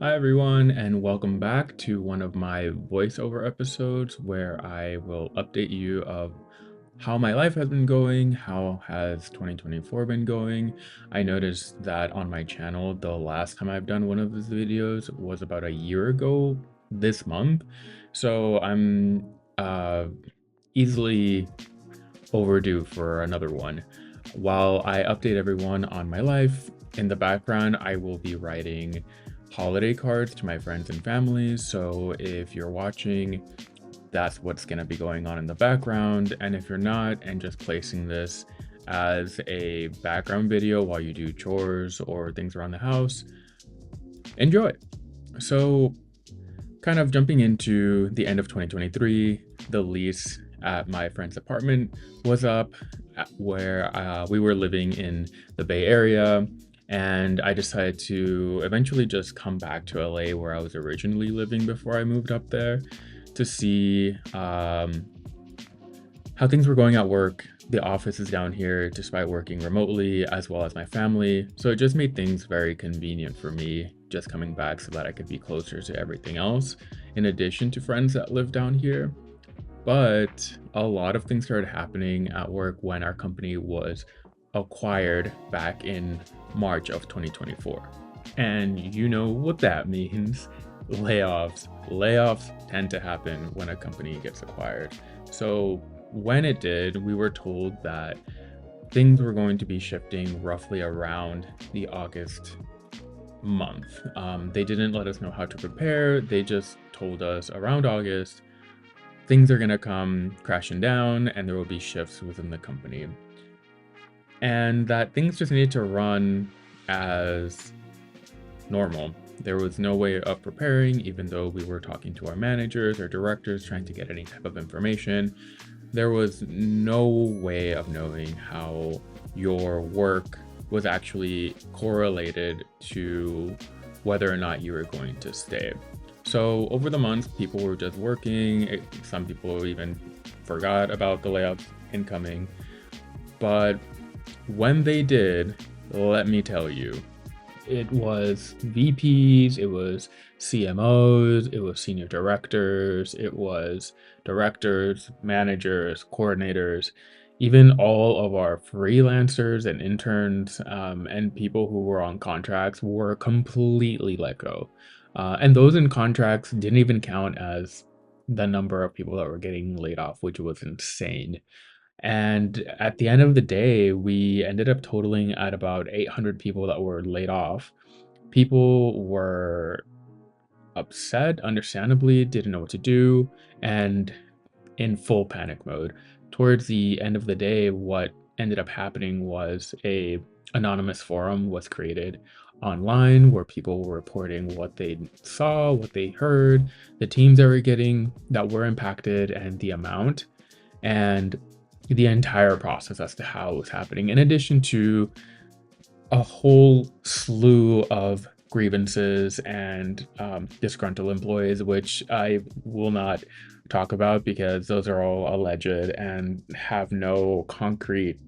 Hi, everyone, and welcome back to one of my voiceover episodes where I will update you of how my life has been going, how has 2024 been going. I noticed that on my channel, the last time I've done one of these videos was about a year ago this month. So I'm easily overdue for another one. While I update everyone on my life, in the background, I will be writing holiday cards to my friends and families. So if you're watching, that's what's going to be going on in the background. And if you're not, and just placing this as a background video while you do chores or things around the house, enjoy. So, kind of jumping into the end of 2023, the lease at my friend's apartment was up where we were living in the Bay Area. And I decided to eventually just come back to LA where I was originally living before I moved up there to see how things were going at work. The office is down here despite working remotely, as well as my family. So it just made things very convenient for me just coming back so that I could be closer to everything else, in addition to friends that live down here. But a lot of things started happening at work when our company was acquired back in March of 2024. And you know what that means. Layoffs. Layoffs tend to happen when a company gets acquired. So when it did, we were told that things were going to be shifting roughly around the August month. They didn't let us know how to prepare. They just told us around August, things are going to come crashing down and there will be shifts within the company. And that things just needed to run as normal. There was no way of preparing, even though we were talking to our managers or directors trying to get any type of information. There was no way of knowing how your work was actually correlated to whether or not you were going to stay. So over the months, people were just working. Some people even forgot about the layoffs incoming. But when they did, let me tell you, it was VPs, it was CMOs, it was senior directors, it was directors, managers, coordinators, even all of our freelancers and interns, and people who were on contracts were completely let go. And those in contracts didn't even count as the number of people that were getting laid off, which was insane. And at the end of the day, we ended up totaling at about 800 people that were laid off. People were upset, understandably, didn't know what to do, and in full panic mode. Towards the end of the day, what ended up happening was a anonymous forum was created online where people were reporting what they saw, what they heard, the teams that were getting that were impacted, and the amount. And the entire process as to how it was happening, in addition to a whole slew of grievances and disgruntled employees, which I will not talk about because those are all alleged and have no concrete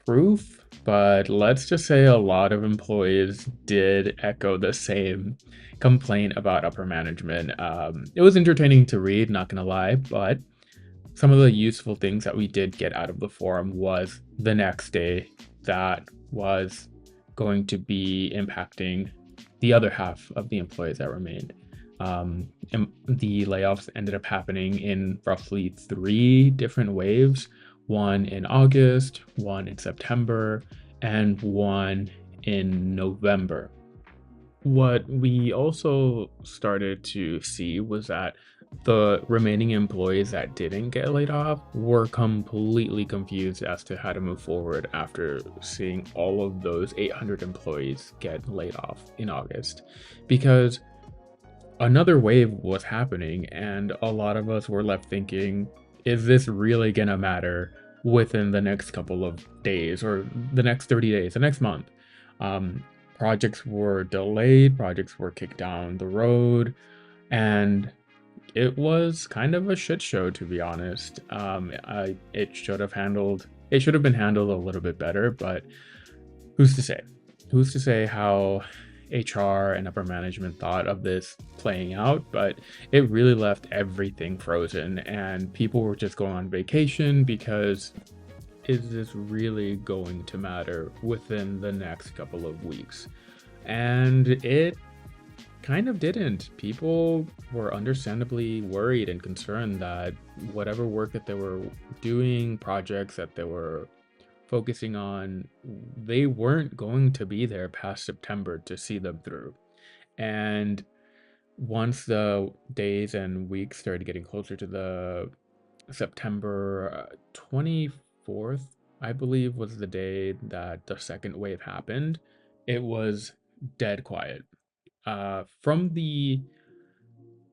proof. But let's just say a lot of employees did echo the same complaint about upper management. It was entertaining to read, not gonna lie, but some of the useful things that we did get out of the forum was the next day that was going to be impacting the other half of the employees that remained. And the layoffs ended up happening in roughly 3 different waves, one in August, one in September, and one in November. What we also started to see was that the remaining employees that didn't get laid off were completely confused as to how to move forward after seeing all of those 800 employees get laid off in August. Because another wave was happening, and a lot of us were left thinking, is this really gonna matter within the next couple of days or the next 30 days, the next month? Um, Projects were delayed, projects were kicked down the road, and it was kind of a shit show, to be honest. It should have been handled a little bit better, but who's to say? Who's to say how HR and upper management thought of this playing out, but it really left everything frozen and people were just going on vacation because is this really going to matter within the next couple of weeks? And it kind of didn't. People were understandably worried and concerned that whatever work that they were doing, projects that they were focusing on, they weren't going to be there past September to see them through. And once the days and weeks started getting closer to the September 24th, I believe, was the day that the second wave happened, it was dead quiet. From the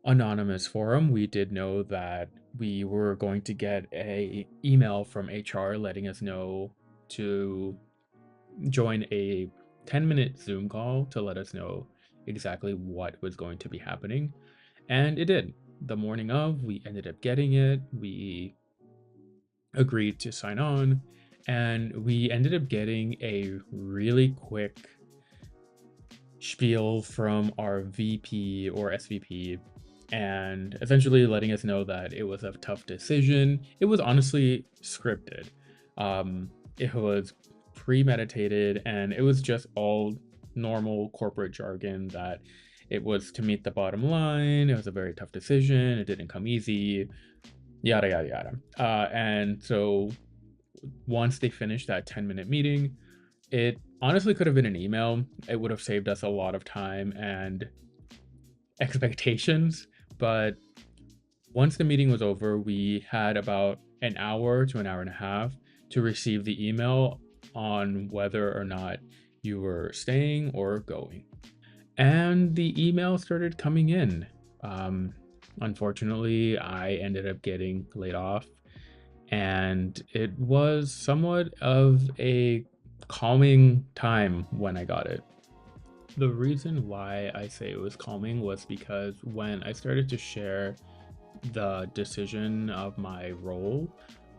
anonymous forum, we did know that we were going to get a email from HR letting us know to join a 10-minute Zoom call to let us know exactly what was going to be happening. And it did. The morning of, we ended up getting it. We agreed to sign on, and we ended up getting a really quick spiel from our VP or SVP and essentially letting us know that it was a tough decision. It was honestly scripted. It was premeditated and it was just all normal corporate jargon that it was to meet the bottom line. It was a very tough decision. It didn't come easy, yada, yada, yada. And so once they finished that 10-minute meeting, it honestly could have been an email. It would have saved us a lot of time and expectations. But once the meeting was over, we had about an hour to an hour and a half to receive the email on whether or not you were staying or going. And the email started coming in. Unfortunately, I ended up getting laid off, and it was somewhat of a calming time when I got it. The reason why I say it was calming was because when I started to share the decision of my role,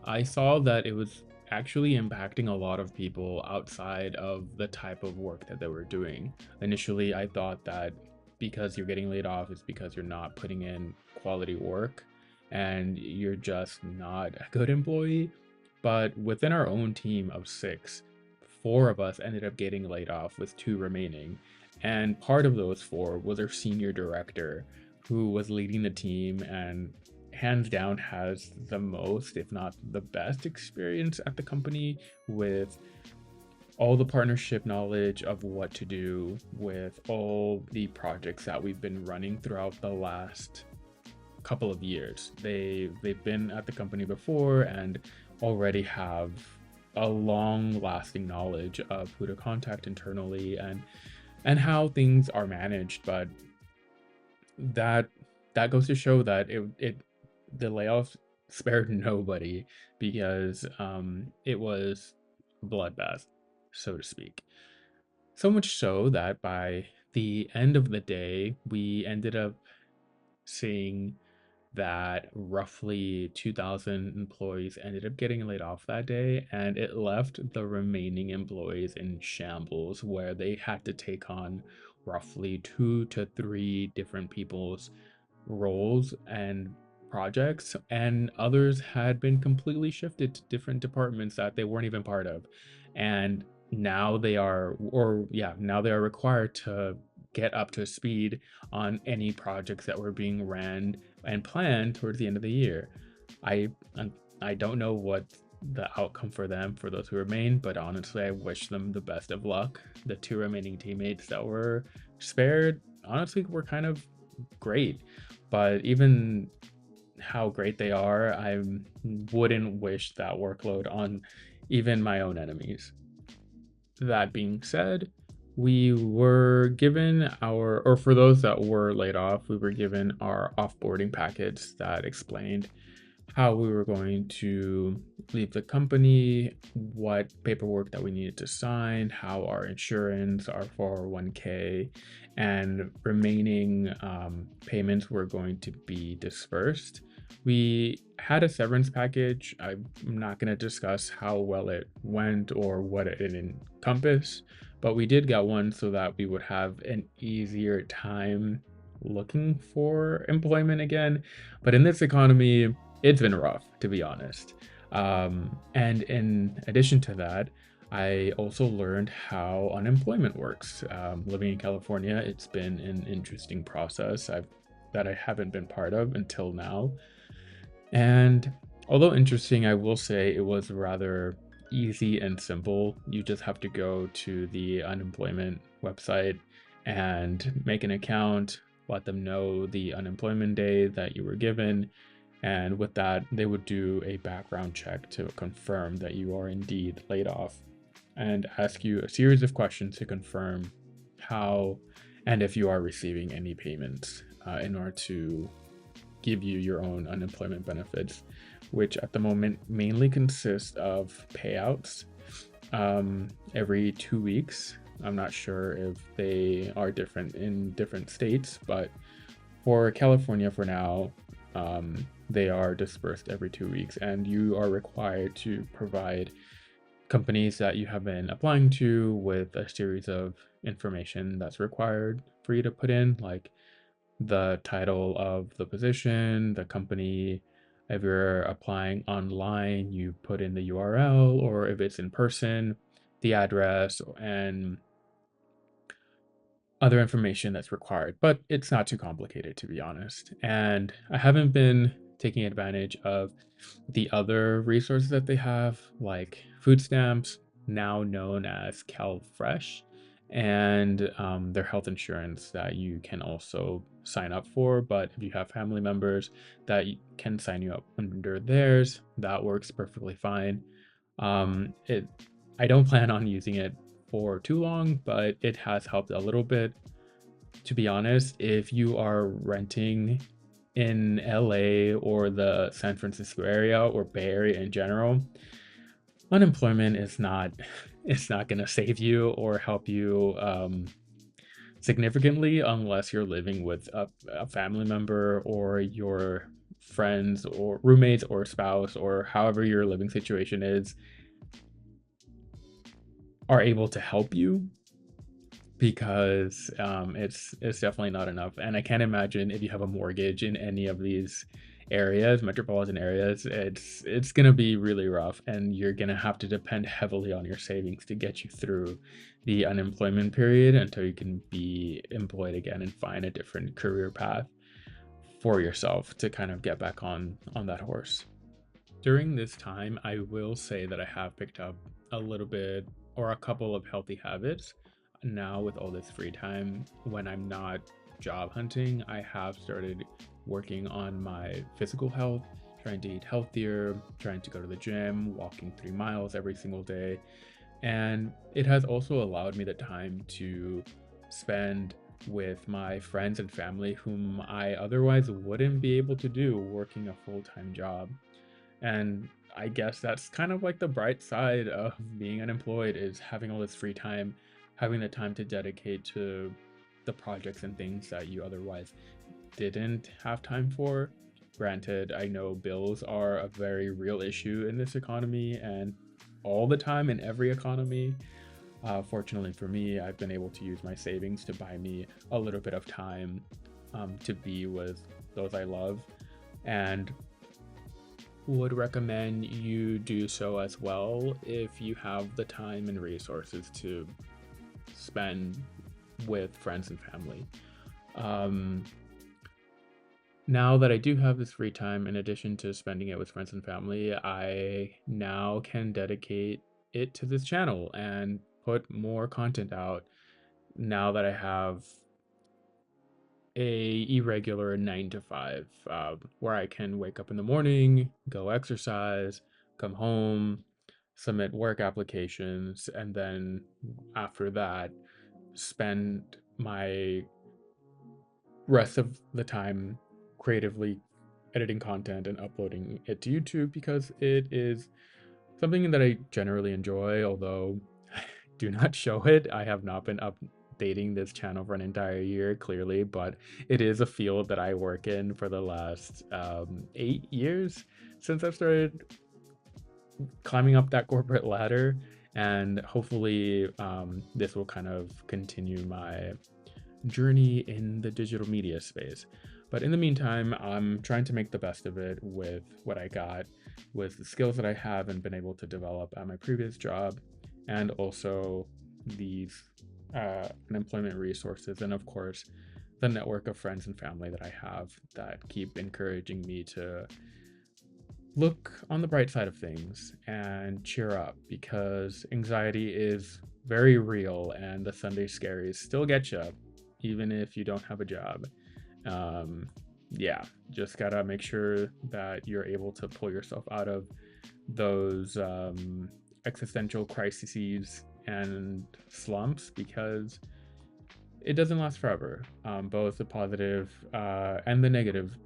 I saw that it was actually impacting a lot of people outside of the type of work that they were doing. Initially, I thought that because you're getting laid off, it's because you're not putting in quality work and you're just not a good employee. But within our own team of six, four of us ended up getting laid off with two remaining. And part of those four was our senior director, who was leading the team and hands down has the most, if not the best, experience at the company with all the partnership knowledge of what to do with all the projects that we've been running throughout the last couple of years. They've been at the company before and already have a long lasting knowledge of who to contact internally and how things are managed. But that that goes to show that it the layoffs spared nobody because it was bloodbath, so to speak. So much so that by the end of the day, we ended up seeing that roughly 2,000 employees ended up getting laid off that day, and it left the remaining employees in shambles where they had to take on roughly 2 to 3 different people's roles and projects, and others had been completely shifted to different departments that they weren't even part of. And now they are required to get up to speed on any projects that were being ran and planned towards the end of the year. I I don't know what the outcome for them for those who remain, but honestly, I wish them the best of luck. The two remaining teammates that were spared, honestly, were kind of great, but even how great they are, I wouldn't wish that workload on even my own enemies. That being said, we were given or for those that were laid off, we were given our offboarding package that explained how we were going to leave the company, what paperwork that we needed to sign, how our insurance, our 401k, and remaining payments were going to be dispersed. We had a severance package. I'm not going to discuss how well it went or what it encompassed, but we did get one so that we would have an easier time looking for employment again. But in this economy, it's been rough, to be honest. And in addition to that, I also learned how unemployment works. Living in California, it's been an interesting process that I haven't been part of until now. And although interesting, I will say it was rather easy and simple. You just have to go to the unemployment website and make an account, let them know the unemployment day that you were given, and with that, they would do a background check to confirm that you are indeed laid off and ask you a series of questions to confirm how and if you are receiving any payments in order to give you your own unemployment benefits, which at the moment mainly consist of payouts every 2 weeks. I'm not sure if they are different in different states, but for California for now, they are dispersed every 2 weeks, and you are required to provide companies that you have been applying to with a series of information that's required for you to put in, like the title of the position, the company. If you're applying online, you put in the URL, or if it's in person, the address and other information that's required. But it's not too complicated, to be honest. And I haven't been taking advantage of the other resources that they have, like food stamps, now known as CalFresh, and their health insurance that you can also sign up for. But if you have family members that can sign you up under theirs, that works perfectly fine. It I don't plan on using it for too long, but it has helped a little bit. To be honest, if you are renting in LA or the San Francisco area or Bay Area in general, unemployment is not it's not going to save you or help you significantly unless you're living with a family member or your friends or roommates or spouse or however your living situation is are able to help you, because it's definitely not enough. And I can't imagine if you have a mortgage in any of these areas, metropolitan areas, it's gonna be really rough, and you're gonna have to depend heavily on your savings to get you through the unemployment period until you can be employed again and find a different career path for yourself to kind of get back on that horse. During this time, I will say that I have picked up a little bit or a couple of healthy habits. Now, with all this free time, when I'm not job hunting, I have started working on my physical health, trying to eat healthier, trying to go to the gym, walking 3 miles every single day. And it has also allowed me the time to spend with my friends and family whom I otherwise wouldn't be able to do working a full-time job. And I guess that's kind of like the bright side of being unemployed, is having all this free time, having the time to dedicate to the projects and things that you otherwise didn't have time for. Granted, I know bills are a very real issue in this economy and all the time in every economy. Fortunately for me, I've been able to use my savings to buy me a little bit of time to be with those I love, and would recommend you do so as well if you have the time and resources to spend with friends and family. Um, Now that I do have this free time, in addition to spending it with friends and family, I now can dedicate it to this channel and put more content out now that I have a irregular 9 to 5, where I can wake up in the morning, go exercise, come home, submit work applications, and then after that, spend my rest of the time creatively editing content and uploading it to YouTube, because it is something that I generally enjoy, although I do not show it. I have not been updating this channel for an entire year, clearly, but it is a field that I work in for the last 8 years since I've started climbing up that corporate ladder. And hopefully, this will kind of continue my journey in the digital media space. But in the meantime, I'm trying to make the best of it with what I got, with the skills that I have and been able to develop at my previous job, and also these unemployment resources, and of course, the network of friends and family that I have that keep encouraging me to look on the bright side of things and cheer up, because anxiety is very real and the Sunday scaries still get you, even if you don't have a job. Um, yeah, just gotta make sure that you're able to pull yourself out of those existential crises and slumps, because it doesn't last forever. Both the positive and the negative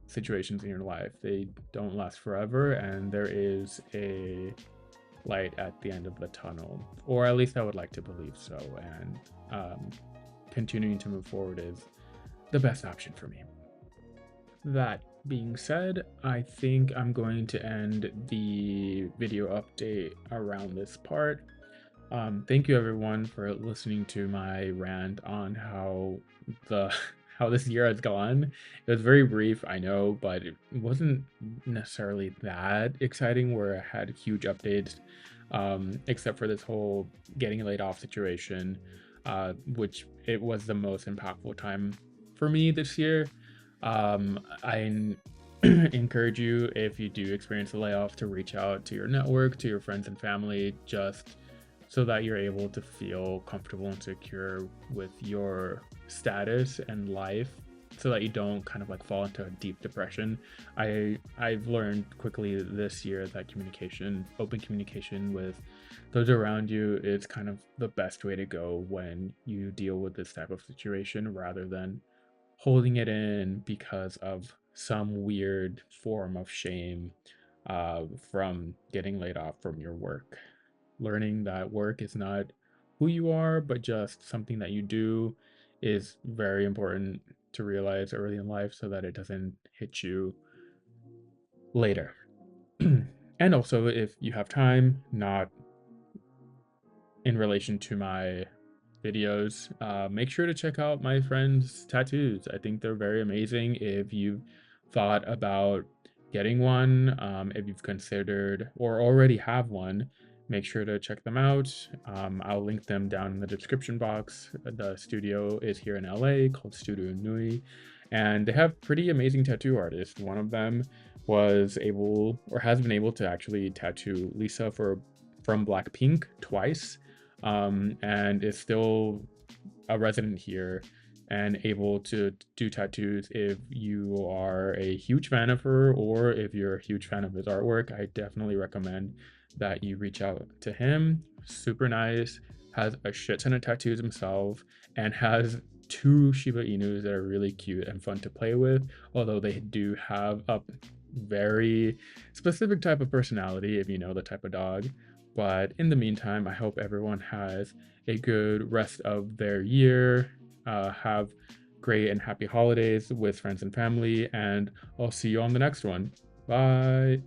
situations in your life, they don't last forever, and there is a light at the end of the tunnel, or at least I would like to believe so. And continuing to move forward is the best option for me. That being said, I think I'm going to end the video update around this part. Thank you everyone for listening to my rant on the how this year has gone. It was very brief, I know, but it wasn't necessarily that exciting where I had huge updates, except for this whole getting laid off situation, which it was the most impactful time for me this year. I encourage you, if you do experience a layoff, to reach out to your network, to your friends and family, just so that you're able to feel comfortable and secure with your status and life, so that you don't kind of like fall into a deep depression. I've learned quickly this year that open communication with those around you is kind of the best way to go when you deal with this type of situation, rather than holding it in because of some weird form of shame from getting laid off from your work. Learning that work is not who you are, but just something that you do, is very important to realize early in life, so that it doesn't hit you later. And also, if you have time, not in relation to my videos, make sure to check out my friend's tattoos. I think they're very amazing. If you've thought about getting one, if you've considered or already have one, make sure to check them out. I'll link them down in the description box. The studio is here in LA, called Studio Nui, and they have pretty amazing tattoo artists. One of them was able, or has been able, to actually tattoo Lisa from Blackpink twice, and is still a resident here and able to do tattoos. If you are a huge fan of her, or if you're a huge fan of his artwork, I definitely recommend that you reach out to him. Super nice, has a shit ton of tattoos himself, and has two Shiba Inus that are really cute and fun to play with, although they do have a very specific type of personality, if you know the type of dog. But in the meantime, I hope everyone has a good rest of their year. Have great and happy holidays with friends and family, and I'll see you on the next one. Bye.